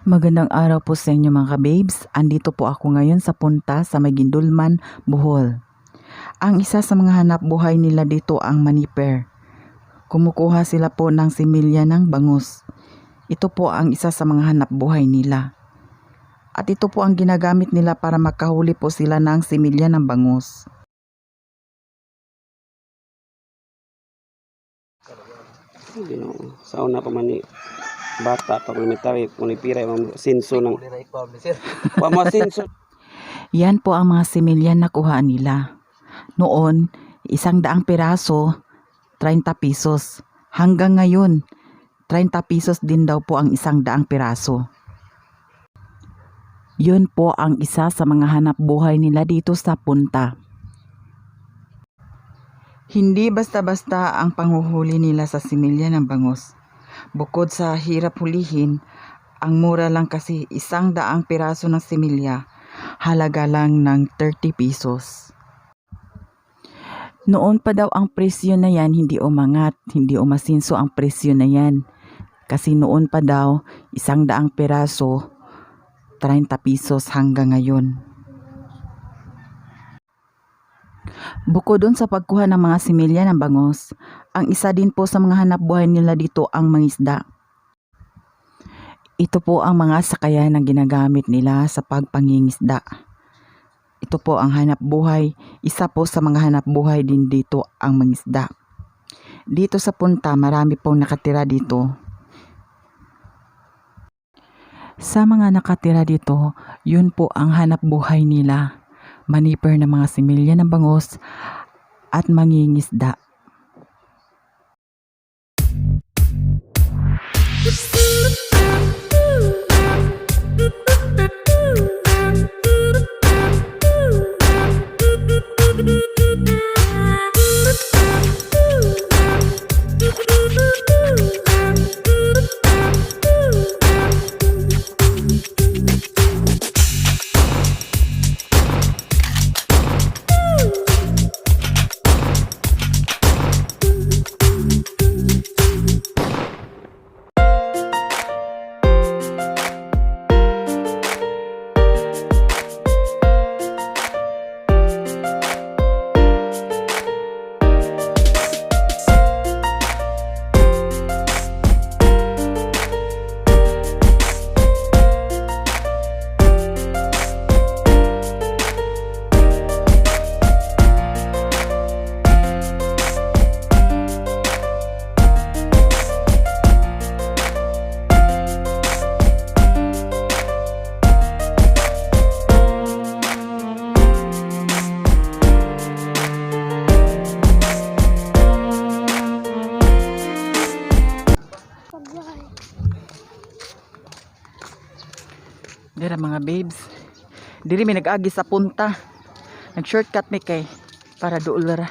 Magandang araw po sa inyo mga babes. Andito po ako ngayon sa punta sa Maguindulman, Bohol. Ang isa sa mga hanap buhay nila dito ang maniper. Kumukuha sila po ng similya ng bangus. Ito po ang isa sa mga hanap buhay nila. At ito po ang ginagamit nila para makahuli po sila ng similya ng bangus. Sa una pa man ni bata pa elementary punipira mga sinso ng pamasinso. Yan po ang mga similya na kuha nila. Noon, 100 piraso, 30 pesos. Hanggang ngayon, 30 pesos din daw po ang 100 piraso. Yun po ang isa sa mga hanap buhay nila dito sa punta. Hindi basta-basta ang panghuhuli nila sa similya ng bangus. Bukod sa hirap hulihin, ang mura lang kasi 100 piraso ng similya, halaga lang ng 30 pesos. Noon pa daw ang presyo na yan hindi umangat, hindi umasinso ang presyo na yan. Kasi noon pa daw 100 piraso, 30 pesos hanggang ngayon. Bukod dun sa pagkuha ng mga similya ng bangus, ang isa din po sa mga hanap buhay nila dito ang mangisda. Ito po ang mga sakayan na ginagamit nila sa pagpangingisda. Ito po ang hanap buhay, isa po sa mga hanap buhay din dito ang mangisda. Dito sa punta marami pong nakatira dito. Sa mga nakatira dito, yun po ang hanap buhay nila. Maniper ng mga similya ng bangus at mangingisda. Dira mga babes, diri may nag-agi sa punta. Nag-shortcut mi kay para dool ra.